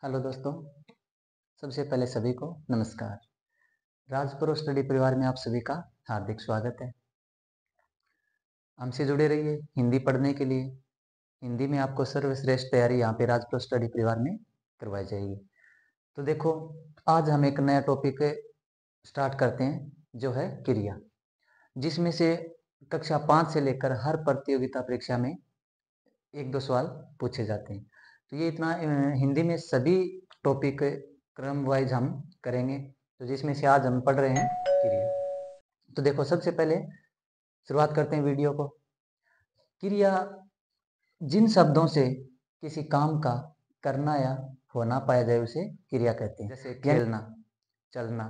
Hello दोस्तों, सबसे पहले सभी को नमस्कार। राजपुरो स्टडी परिवार में आप सभी का हार्दिक स्वागत है। हमसे जुड़े रहिए हिंदी पढ़ने के लिए। हिंदी में आपको सर्वश्रेष्ठ तैयारी यहाँ पे राजपुरो स्टडी परिवार में करवाई जाएगी। तो देखो, आज हम एक नया टॉपिक स्टार्ट करते हैं जो है क्रिया, जिसमें से कक्षा 5 से लेकर हर प्रतियोगिता परीक्षा में एक दो सवाल पूछे जाते हैं। तो ये इतना हिंदी में सभी टॉपिक क्रम वाइज हम करेंगे। तो जिसमें से आज हम पढ़ रहे हैं क्रिया। तो देखो, सबसे पहले शुरुआत करते हैं वीडियो को। क्रिया जिन शब्दों से किसी काम का करना या होना पाया जाए उसे क्रिया कहते हैं। जैसे खेलना, चलना,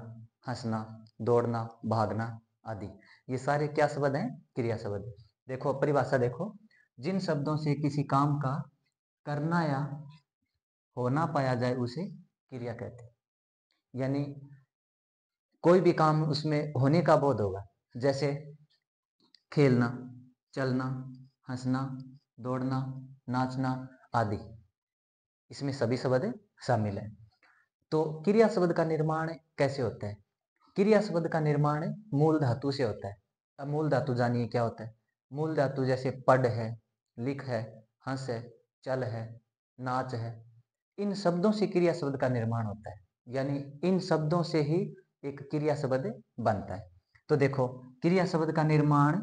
हंसना, दौड़ना, भागना आदि। ये सारे क्या शब्द हैं? क्रिया शब्द। देखो परिभाषा देखो, जिन शब्दों से किसी काम का करना या होना पाया जाए उसे क्रिया कहते हैं। यानी कोई भी काम उसमें होने का बोध होगा। जैसे खेलना, चलना, हंसना, दौड़ना, नाचना आदि, इसमें सभी शब्द शामिल हैं। तो क्रिया शब्द का निर्माण कैसे होता है? क्रिया शब्द का निर्माण मूल धातु से होता है। अब मूल धातु जानिए क्या होता है। मूल धातु जैसे पढ़ है, लिख है, हंस है, चल है, नाच है, इन शब्दों से क्रिया शब्द का निर्माण होता है। यानी इन शब्दों से ही एक क्रिया शब्द बनता है। तो देखो, क्रिया शब्द का निर्माण,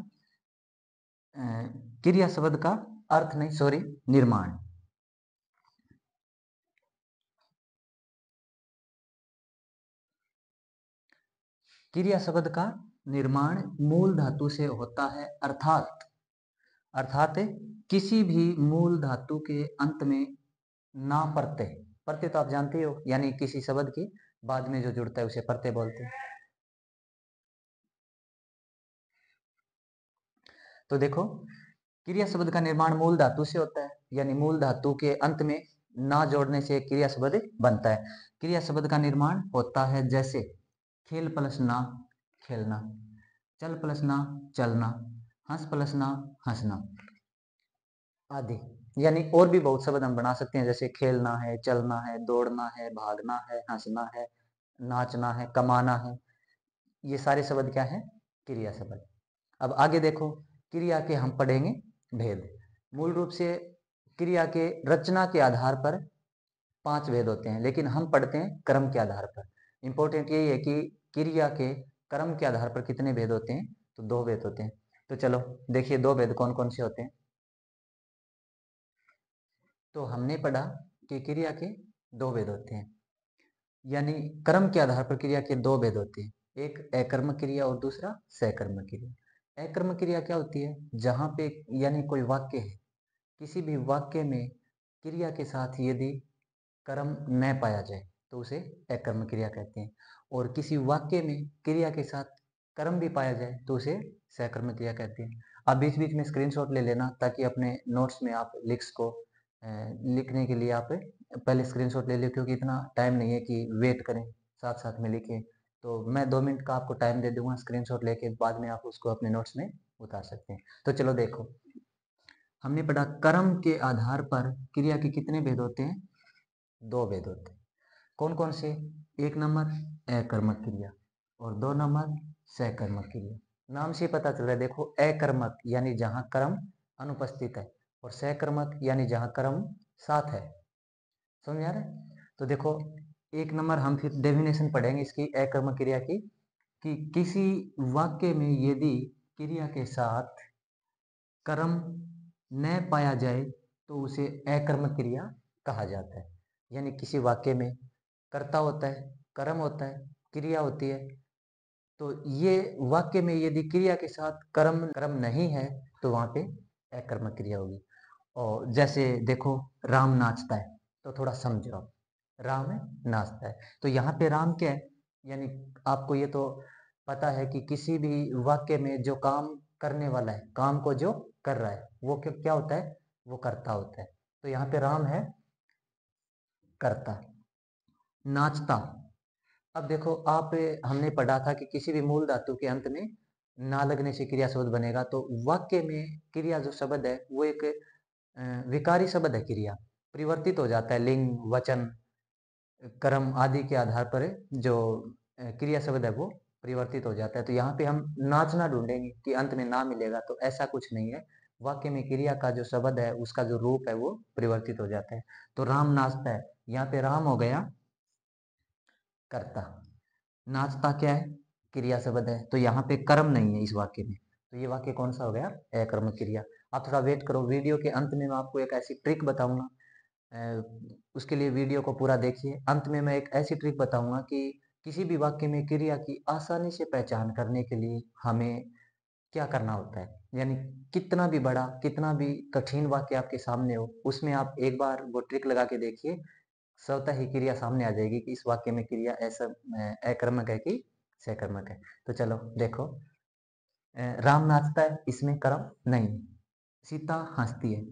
क्रिया शब्द का अर्थ नहीं, सॉरी, निर्माण। क्रिया शब्द का निर्माण मूल धातु से होता है, अर्थात किसी भी मूल धातु के अंत में ना प्रत्यय। प्रत्यय तो आप जानते हो, यानी किसी शब्द के बाद में जो जुड़ता है उसे प्रत्यय बोलते हैं। तो देखो, क्रिया शब्द का निर्माण मूल धातु से होता है, यानी मूल धातु के अंत में ना जोड़ने से क्रिया शब्द बनता है। क्रिया शब्द का निर्माण होता है जैसे खेल प्लस ना, खेलना, चल प्लस ना, चलना, हंस प्लस ना, हंसना आदि। यानी और भी बहुत शब्द हम बना सकते हैं, जैसे खेलना है, चलना है, दौड़ना है, भागना है, हंसना है, नाचना है, कमाना है। ये सारे शब्द क्या है? क्रिया शब्द। अब आगे देखो, क्रिया के हम पढ़ेंगे भेद। मूल रूप से क्रिया के रचना के आधार पर 5 भेद होते हैं, लेकिन हम पढ़ते हैं क्रम के आधार पर। इंपॉर्टेंट यही है कि क्रिया के क्रम के आधार पर कितने भेद होते हैं? तो 2 भेद होते हैं। तो चलो देखिए, 2 भेद कौन कौन से होते हैं। तो हमने पढ़ा कि क्रिया के 2 भेद होते हैं, यानी क्रम के आधार पर क्रिया के 2 भेद होते हैं। एक अकर्मक क्रिया और दूसरा सकर्मक क्रिया। अकर्मक क्रिया क्या होती है? जहां पे यानी कोई वाक्य है, किसी भी वाक्य में क्रिया के साथ यदि कर्म न पाया जाए तो उसे अकर्मक क्रिया कहते हैं। और किसी वाक्य में क्रिया के साथ कर्म भी पाया जाए तो उसे सकर्मक क्रिया कहते हैं। आप बीच बीच में स्क्रीनशॉट ले लेना, ताकि अपने नोट्स में आप लिखने के लिए आप पहले स्क्रीनशॉट ले लो, क्योंकि इतना टाइम नहीं है कि वेट करें, साथ साथ में लिखें। तो मैं 2 मिनट का आपको टाइम दे दूंगा, स्क्रीनशॉट लेके बाद में आप उसको अपने नोट्स में उतार सकते हैं। तो चलो देखो, हमने पढ़ा कर्म के आधार पर क्रिया के कितने भेद होते हैं? 2 भेद होते हैं। कौन कौन से? 1 नंबर अकर्मक क्रिया और 2 नंबर सकर्मक क्रिया। नाम से पता चल रहा है। देखो, अकर्मक यानी जहां कर्म अनुपस्थित है, और सकर्मक यानी जहां कर्म साथ है। समझ आ रहा है? तो देखो, 1 नंबर हम फिर डेफिनेशन पढ़ेंगे इसकी, अकर्मक क्रिया की, कि किसी वाक्य में यदि क्रिया के साथ कर्म न पाया जाए तो उसे अकर्मक क्रिया कहा जाता है। यानी किसी वाक्य में कर्ता होता है, कर्म होता है, क्रिया होती है, तो ये वाक्य में यदि क्रिया के साथ कर्म कर्म नहीं है तो वहां पे अकर्मक क्रिया होगी। और जैसे देखो, राम नाचता है, तो थोड़ा समझो आप, राम नाचता है, तो यहाँ पे राम क्या है? यानी आपको ये तो पता है कि किसी भी वाक्य में जो काम करने वाला है, काम को जो कर रहा है, वो क्या क्या होता है? वो कर्ता होता है। तो यहाँ पे राम है कर्ता। नाचता, अब देखो आप, हमने पढ़ा था कि किसी भी मूल धातु के अंत में ना लगने से क्रिया शब्द बनेगा। तो वाक्य में क्रिया जो शब्द है वो एक विकारी शब्द है। क्रिया परिवर्तित हो जाता है, लिंग वचन कर्म आदि के आधार पर जो क्रिया शब्द है वो परिवर्तित हो जाता है। तो यहाँ पे हम नाचना ढूंढेंगे कि अंत में ना मिलेगा, तो ऐसा कुछ नहीं है। वाक्य में क्रिया का जो शब्द है उसका जो रूप है वो परिवर्तित हो जाता है। तो राम नाचता है, यहाँ पे राम हो गया कर्ता, नाचता क्या है, क्रिया शब्द है, तो यहाँ पे कर्म नहीं है इस वाक्य में। तो ये वाक्य कौन सा हो गया, अकर्मक क्रिया। आप थोड़ा वेट करो, वीडियो के अंत में मैं आपको एक ऐसी ट्रिक बताऊंगा, उसके लिए वीडियो को पूरा देखिए। अंत में मैं एक ऐसी ट्रिक बताऊंगा कि किसी भी वाक्य में क्रिया की आसानी से पहचान करने के लिए हमें क्या करना होता है। यानी कितना भी बड़ा, कितना भी कठिन वाक्य आपके सामने हो, उसमें आप एक बार वो ट्रिक लगा के देखिए, स्वतः ही क्रिया सामने आ जाएगी कि इस वाक्य में क्रिया ऐसा अकर्मक है कि सकर्मक है। तो चलो देखो, राम नाचता है, इसमें कर्म नहीं। सीता हंसती है,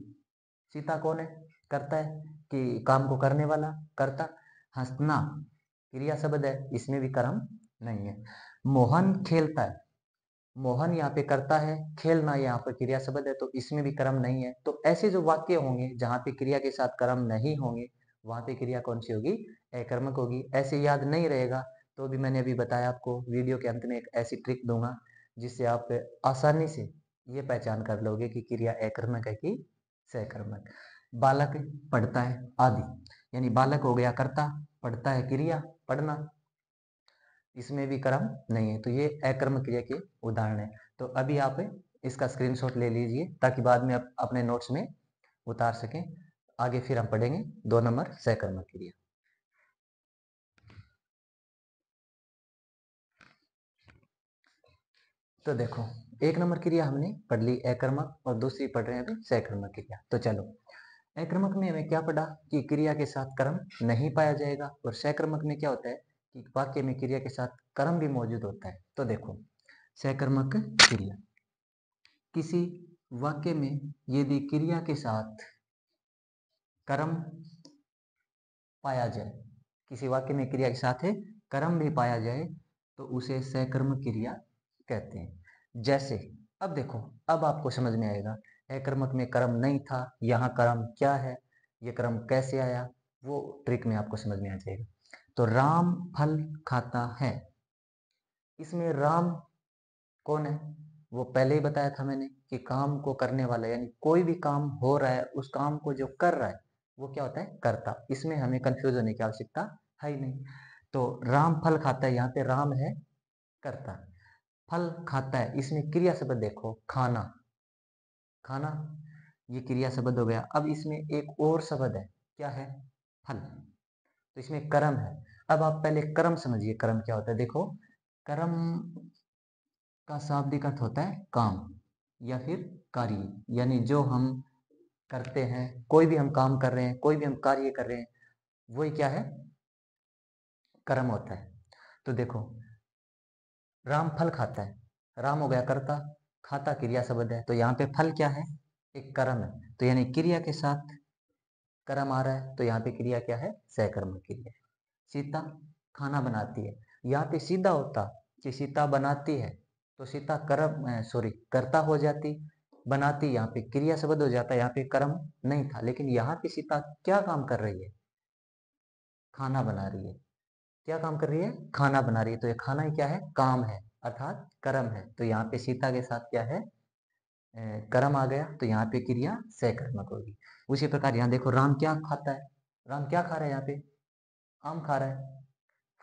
सीता कौन है, करता है कि काम को करने वाला करता। हंसना क्रिया शब्द है, इसमें भी कर्म नहीं है। मोहन खेलता है, मोहन यहाँ पे करता है, खेलना यहाँ पर क्रिया शब्द है, तो इसमें भी कर्म नहीं है। तो ऐसे जो वाक्य होंगे जहाँ पे क्रिया के साथ कर्म नहीं होंगे, वहां पे क्रिया कौन सी होगी, अकर्मक होगी। ऐसे याद नहीं रहेगा तो भी मैंने अभी बताया आपको, वीडियो के अंत में एक ऐसी ट्रिक दूंगा जिससे आप आसानी से ये पहचान कर लोगे कि क्रिया अकर्मक है कि सकर्मक। बालक पढ़ता है आदि, यानी बालक हो गया कर्ता, पढ़ता है क्रिया पढ़ना, इसमें भी कर्म नहीं है। तो ये अकर्मक क्रिया के उदाहरण है। तो अभी आप इसका स्क्रीनशॉट ले लीजिए ताकि बाद में आप अपने नोट्स में उतार सकें। आगे फिर हम पढ़ेंगे 2 नंबर सकर्मक क्रिया। तो देखो, 1 नंबर क्रिया हमने पढ़ ली अकर्मक, और दूसरी पढ़ रहे हैं अभी सकर्मक क्रिया। तो चलो, अकर्मक में हमें क्या पढ़ा कि क्रिया के साथ कर्म नहीं पाया जाएगा, और सकर्मक में क्या होता है कि वाक्य में क्रिया के साथ कर्म भी मौजूद होता है। तो देखो, सकर्मक क्रिया, किसी वाक्य में यदि क्रिया के साथ कर्म पाया जाए, किसी वाक्य में क्रिया के साथ है कर्म भी पाया जाए, तो उसे सकर्मक क्रिया कहते हैं। जैसे अब देखो, अब आपको समझ में आएगा, अकर्मक में कर्म नहीं था, यहाँ कर्म क्या है, ये कर्म कैसे आया, वो ट्रिक में आपको समझ में आ जाएगा। तो राम फल खाता है, इसमें राम कौन है, वो पहले ही बताया था मैंने कि काम को करने वाला, यानी कोई भी काम हो रहा है उस काम को जो कर रहा है वो क्या होता है, कर्ता। इसमें हमें कंफ्यूज होने की आवश्यकता है ही नहीं। तो राम फल खाता है, यहाँ पे राम है कर्ता, फल खाता है, इसमें क्रिया शब्द देखो खाना, खाना ये क्रिया शब्द हो गया। अब इसमें एक और शब्द है, क्या है, फल, तो इसमें कर्म है। अब आप पहले कर्म समझिए, कर्म क्या होता है। देखो, कर्म का शाब्दिक अर्थ होता है काम या फिर कार्य, यानी जो हम करते हैं, कोई भी हम काम कर रहे हैं, कोई भी हम कार्य कर रहे हैं, वही क्या है, कर्म होता है। तो देखो, राम फल खाता है, राम हो गया कर्ता, खाता क्रिया शब्द है, तो यहाँ पे फल क्या है, एक कर्म है। तो यानी क्रिया के साथ कर्म आ रहा है, तो यहाँ पे क्रिया क्या है, सकर्मक क्रिया। सीता खाना बनाती है, यहाँ पे सीधा होता कि सीता बनाती है, तो सीता कर्म सॉरी कर्ता हो जाती, बनाती यहाँ पे क्रिया शब्द हो जाता, यहाँ पे कर्म नहीं था। लेकिन यहाँ पे सीता क्या काम कर रही है, खाना बना रही है। क्या काम कर रही है, खाना बना रही है, तो ये खाना ही क्या है, काम है, अर्थात कर्म है। तो यहाँ पे सीता के साथ क्या है, कर्म आ गया, तो यहाँ पे क्रिया सकर्मक होगी। उसी प्रकार यहाँ देखो, राम क्या खाता है, राम क्या खा रहा है, यहाँ पे आम खा रहा है,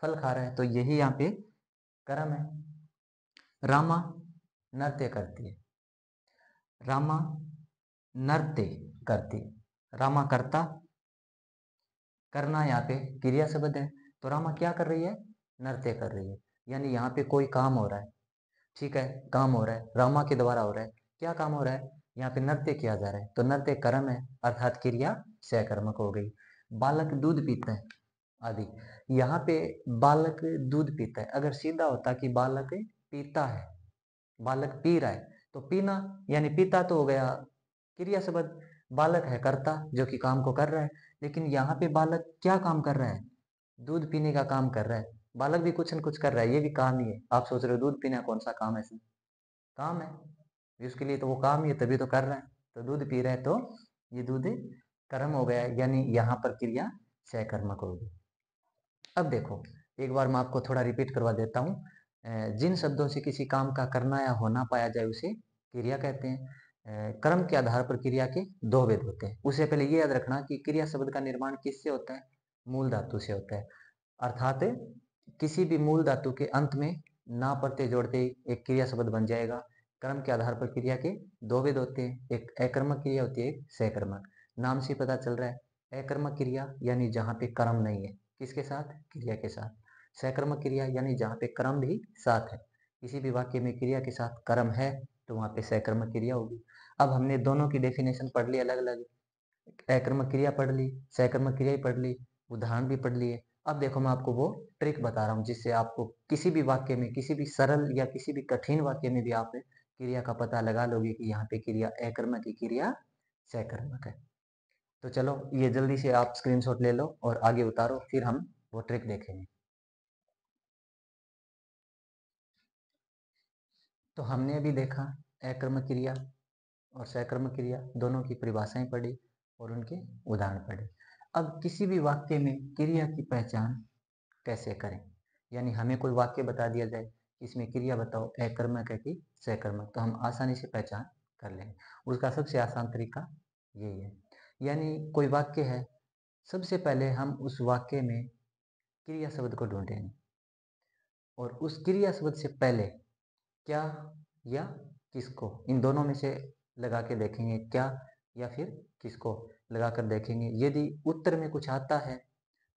फल खा रहा है, तो यही यहाँ पे कर्म है। रामा नृत्य करती है, रामा नृत्य करती है, रामा करता, करना यहाँ पे क्रिया शब्द है, तो रामा क्या कर रही है, नृत्य कर रही है, यानी यहाँ पे कोई काम हो रहा है। ठीक है, काम हो रहा है, रामा के द्वारा हो रहा है, क्या काम हो रहा है, यहाँ पे नृत्य किया जा रहा है, तो नृत्य कर्म है, अर्थात क्रिया सकर्मक हो गई। बालक दूध पीता है आदि, यहाँ पे बालक दूध पीता है, अगर सीधा होता कि बालक पीता है, बालक पी रहा है, तो पीना यानी पीता तो हो गया क्रिया शब्द, बालक है कर्ता जो कि काम को कर रहा है। लेकिन यहाँ पे बालक क्या काम कर रहा है, दूध पीने का काम कर रहा है। बालक भी कुछ न कुछ कर रहा है, ये भी काम ही है। आप सोच रहे हो दूध पीना कौन सा काम है, इसमें काम है, उसके लिए तो वो काम ही है, तभी तो कर रहा है। तो दूध पी रहा है, तो ये दूध कर्म हो गया, यानी यहाँ पर क्रिया सकर्मक होगी। अब देखो, एक बार मैं आपको थोड़ा रिपीट करवा देता हूँ। जिन शब्दों से किसी काम का करना या होना पाया जाए उसे क्रिया कहते हैं। क्रम के आधार पर क्रिया के दो भेद होते हैं। उससे पहले ये याद रखना कि क्रिया शब्द का निर्माण किससे होता है? मूल धातु से होता है। अर्थात किसी भी मूल धातु के अंत में ना प्रत्यय जोड़ते ही एक क्रिया शब्द बन जाएगा। क्रम के आधार पर क्रिया के दो भेद होते हैं, एक अकर्मक क्रिया होती है, एक सकर्मक। नाम से पता चल रहा है, अकर्मक क्रिया यानी जहाँ पे कर्म नहीं है, किसके साथ? क्रिया के साथ। सकर्मक क्रिया यानी जहाँ पे कर्म भी साथ है। किसी भी वाक्य में क्रिया के साथ कर्म है तो वहाँ पे सकर्मक क्रिया होगी। अब हमने दोनों की डेफिनेशन पढ़ ली अलग अलग, अकर्मक क्रिया पढ़ ली, सकर्मक क्रिया ही पढ़ ली, उदाहरण भी पढ़ लिए। अब देखो, मैं आपको वो ट्रिक बता रहा हूँ जिससे आपको किसी भी वाक्य में, किसी भी सरल या किसी भी कठिन वाक्य में भी आप क्रिया का पता लगा लोगे कि यहाँ पे क्रिया अकर्मक की क्रिया सकर्मक है। तो चलो, ये जल्दी से आप स्क्रीनशॉट ले लो और आगे उतारो, फिर हम वो ट्रिक देखेंगे। तो हमने अभी देखा अकर्मक क्रिया और सकर्मक क्रिया दोनों की परिभाषाएं पढ़ी और उनके उदाहरण पढ़े। अब किसी भी वाक्य में क्रिया की पहचान कैसे करें? यानी हमें कोई वाक्य बता दिया जाए कि इसमें क्रिया बताओ अकर्मक है कि सकर्मक, तो हम आसानी से पहचान कर लेंगे। उसका सबसे आसान तरीका यही है। यानी कोई वाक्य है, सबसे पहले हम उस वाक्य में क्रिया शब्द को ढूंढेंगे और उस क्रिया शब्द से पहले क्या या किसको, इन दोनों में से लगा के देखेंगे, क्या या फिर किसको लगा कर देखेंगे। यदि उत्तर में कुछ आता है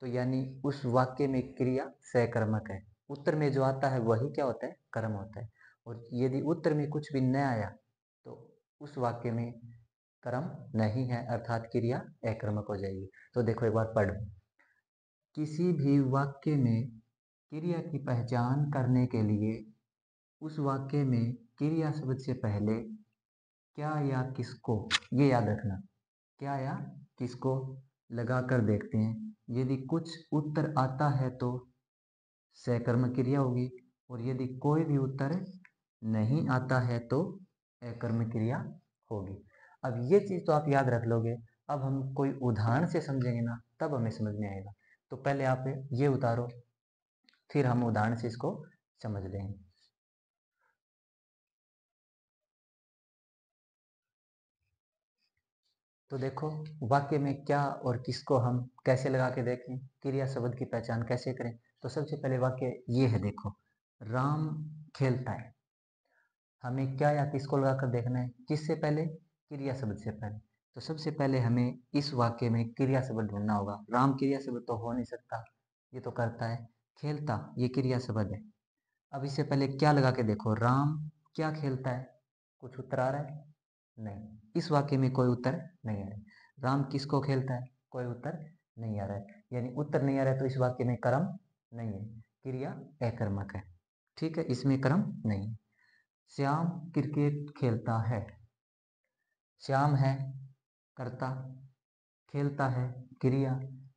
तो यानी उस वाक्य में क्रिया सकर्मक है। उत्तर में जो आता है वही क्या होता है? कर्म होता है। और यदि उत्तर में कुछ भी न आया तो उस वाक्य में कर्म नहीं है, अर्थात क्रिया अकर्मक हो जाएगी। तो देखो एक बार पढ़ो, किसी भी वाक्य में क्रिया की पहचान करने के लिए उस वाक्य में क्रिया शब्द से पहले क्या या किसको, ये याद रखना, क्या या किसको लगा कर देखते हैं। यदि कुछ उत्तर आता है तो सकर्मक क्रिया होगी और यदि कोई भी उत्तर नहीं आता है तो अकर्मक क्रिया होगी। अब ये चीज तो आप याद रख लोगे। अब हम कोई उदाहरण से समझेंगे ना, तब हमें समझ में आएगा। तो पहले आप ये उतारो, फिर हम उदाहरण से इसको समझ लेंगे। तो देखो, वाक्य में क्या और किसको हम कैसे लगा के देखें, क्रिया शब्द की पहचान कैसे करें। तो सबसे पहले वाक्य ये है, देखो, राम खेलता है। हमें क्या या किसको लगा कर देखना है? किससे पहले? क्रिया शब्द से पहले। तो सबसे पहले हमें इस वाक्य में क्रिया शब्द ढूंढना होगा। राम क्रिया शब्द तो हो नहीं सकता, ये तो करता है। खेलता ये क्रिया शब्द है। अब इससे पहले क्या लगा के देखो, राम क्या खेलता है? कुछ उत्तर आ रहा है? नहीं, इस वाक्य में कोई उत्तर नहीं आ रहा है। राम किसको खेलता है? कोई उत्तर नहीं आ रहा है। यानी उत्तर नहीं आ रहा है तो इस वाक्य में कर्म नहीं है, क्रिया अकर्मक है। ठीक है, इसमें कर्म नहीं है। श्याम क्रिकेट खेलता है। श्याम है कर्ता, खेलता है क्रिया।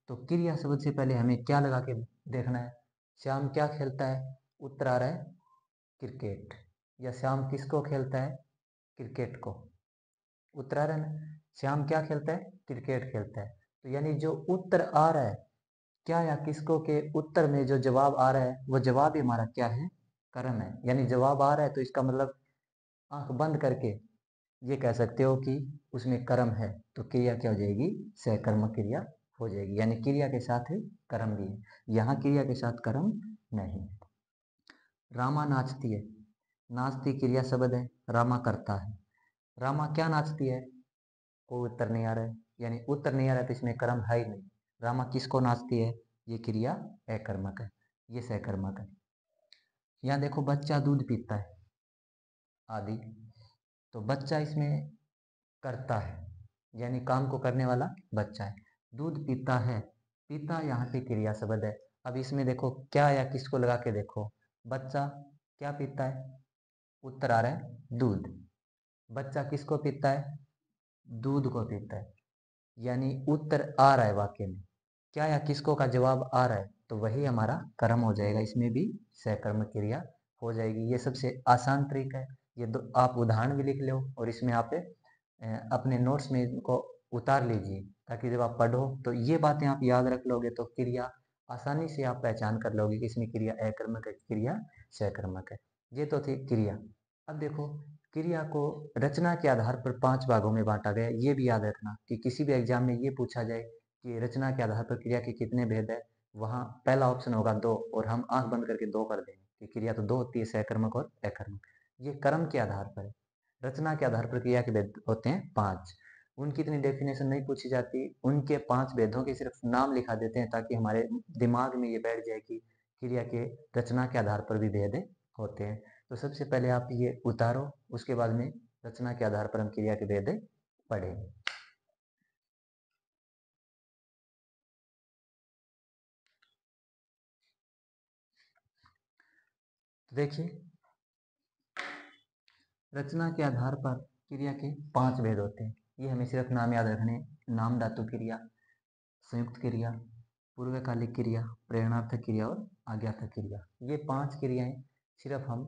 तो क्रिया शब्द से पहले हमें क्या लगा के देखना है? श्याम क्या खेलता है? उत्तर आ रहा है क्रिकेट। या श्याम किसको खेलता है? क्रिकेट को। उत्तर आ रहा है ना? श्याम क्या खेलता है? क्रिकेट खेलता है। तो यानी जो उत्तर आ रहा है, क्या या किसको के उत्तर में जो जवाब आ रहा है वो जवाब ही हमारा क्या है? कर्म है। यानी जवाब आ रहा है तो इसका मतलब आंख बंद करके ये कह सकते हो कि उसमें कर्म है। तो क्रिया क्या हो जाएगी? सकर्मक क्रिया हो जाएगी। यानी क्रिया के साथ ही कर्म भी है, यहाँ क्रिया के साथ कर्म नहीं। रामा नाचती है। नाचती क्रिया शब्द है, रामा करता है। रामा क्या नाचती है? कोई उत्तर नहीं आ रहा है, यानी उत्तर नहीं आ रहा है तो इसमें कर्म है ही नहीं। रामा किसको नाचती है? ये क्रिया अकर्मक है, ये सकर्मक है। यहाँ देखो, बच्चा दूध पीता है आदि। तो बच्चा इसमें करता है, यानी काम को करने वाला बच्चा है। दूध पीता है, पीता यहाँ पे क्रिया शब्द है। अब इसमें देखो, क्या या किसको लगा के देखो। बच्चा क्या पीता है? उत्तर आ रहा है दूध। बच्चा किसको पीता है? दूध को पीता है। यानी उत्तर आ रहा है वाक्य में, क्या या किसको का जवाब आ रहा है तो वही हमारा कर्म हो जाएगा। इसमें भी सकर्मक क्रिया हो जाएगी। ये सबसे आसान तरीका है। ये दो आप उदाहरण भी लिख लो और इसमें आप अपने नोट्स में इनको उतार लीजिए, ताकि जब आप पढ़ो तो ये बातें आप याद रख लोगे तो क्रिया आसानी से आप पहचान कर लोगे कि इसमें क्रिया अकर्मक है, क्रिया सकर्मक है। ये तो थी क्रिया। अब देखो, क्रिया को रचना के आधार पर 5 भागों में बांटा गया। ये भी याद रखना कि किसी भी एग्जाम में ये पूछा जाए कि रचना के आधार पर क्रिया के कितने भेद है, वहां पहला ऑप्शन होगा 2, और हम आंख बंद करके 2 कर देंगे कि क्रिया तो 2 होती है, सकर्मक और अकर्मक। ये कर्म के आधार पर है। रचना के आधार पर क्रिया के भेद होते हैं 5। उनकी इतनी डेफिनेशन नहीं पूछी जाती, उनके 5 भेदों के सिर्फ नाम लिखा देते हैं ताकि हमारे दिमाग में ये बैठ जाए कि क्रिया के रचना के आधार पर भी भेद होते हैं। तो सबसे पहले आप ये उतारो, उसके बाद में रचना के आधार पर हम क्रिया के भेद पढ़ेंगे। तो देखिए, रचना के आधार पर क्रिया के 5 भेद होते हैं। ये हमें सिर्फ नाम याद रखने। नाम धातु क्रिया, संयुक्त क्रिया, पूर्वकालिक क्रिया, प्रेरणार्थक क्रिया और आज्ञार्थक क्रिया। ये 5 क्रियाएं सिर्फ हम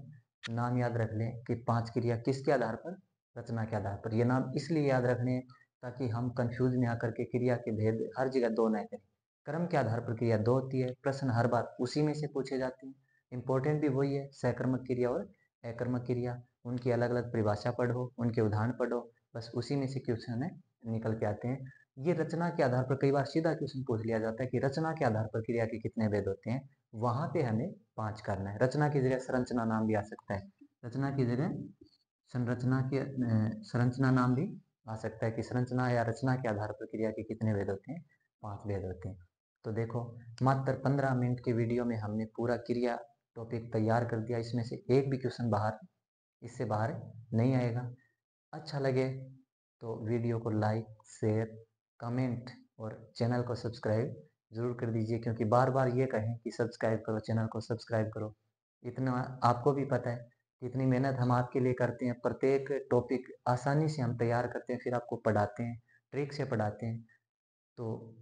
नाम याद रख लें कि 5 क्रिया किसके आधार पर, रचना के आधार पर। ये नाम इसलिए याद रखने ताकि हम कंफ्यूज न आकर के क्रिया के भेद हर जगह 2 न करें। कर्म के आधार पर क्रिया 2 होती है, प्रश्न हर बार उसी में से पूछे जाते हैं। इंपॉर्टेंट भी वही है, सकर्मक क्रिया और अकर्मक क्रिया। उनकी अलग अलग परिभाषा पढ़ो, उनके उदाहरण पढ़ो, बस उसी में से क्वेश्चन निकल के आते हैं। ये रचना के आधार पर कई बार सीधा क्वेश्चन पूछ लिया जाता है कि रचना के आधार पर क्रिया के कितने भेद होते हैं, वहां पे हमें 5 करना है। रचना की जगह संरचना नाम भी आ सकता है, रचना की जगह संरचना के संरचना नाम भी आ सकता है कि संरचना या रचना के आधार पर क्रिया के कितने भेद होते हैं, 5 भेद होते हैं। तो देखो, मात्र 15 मिनट के वीडियो में हमने पूरा क्रिया टॉपिक तैयार कर दिया। इसमें से एक भी क्वेश्चन इससे बाहर नहीं आएगा। अच्छा लगे तो वीडियो को लाइक, शेयर, कमेंट और चैनल को सब्सक्राइब जरूर कर दीजिए, क्योंकि बार बार ये कहें कि सब्सक्राइब करो, चैनल को सब्सक्राइब करो, इतना आपको भी पता है कि इतनी मेहनत हम आपके लिए करते हैं। प्रत्येक टॉपिक आसानी से हम तैयार करते हैं, फिर आपको पढ़ाते हैं, ट्रिक से पढ़ाते हैं। तो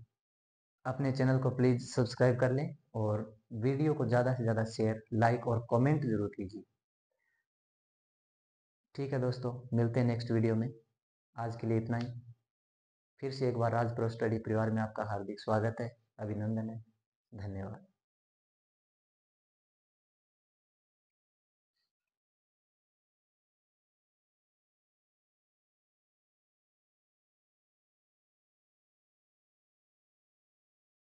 अपने चैनल को प्लीज़ सब्सक्राइब कर लें और वीडियो को ज़्यादा से ज़्यादा शेयर, लाइक और कमेंट जरूर कीजिए। ठीक है दोस्तों, मिलते हैं नेक्स्ट वीडियो में। आज के लिए इतना ही। फिर से एक बार राज प्रो स्टडी परिवार में आपका हार्दिक स्वागत है, अभिनंदन है। धन्यवाद।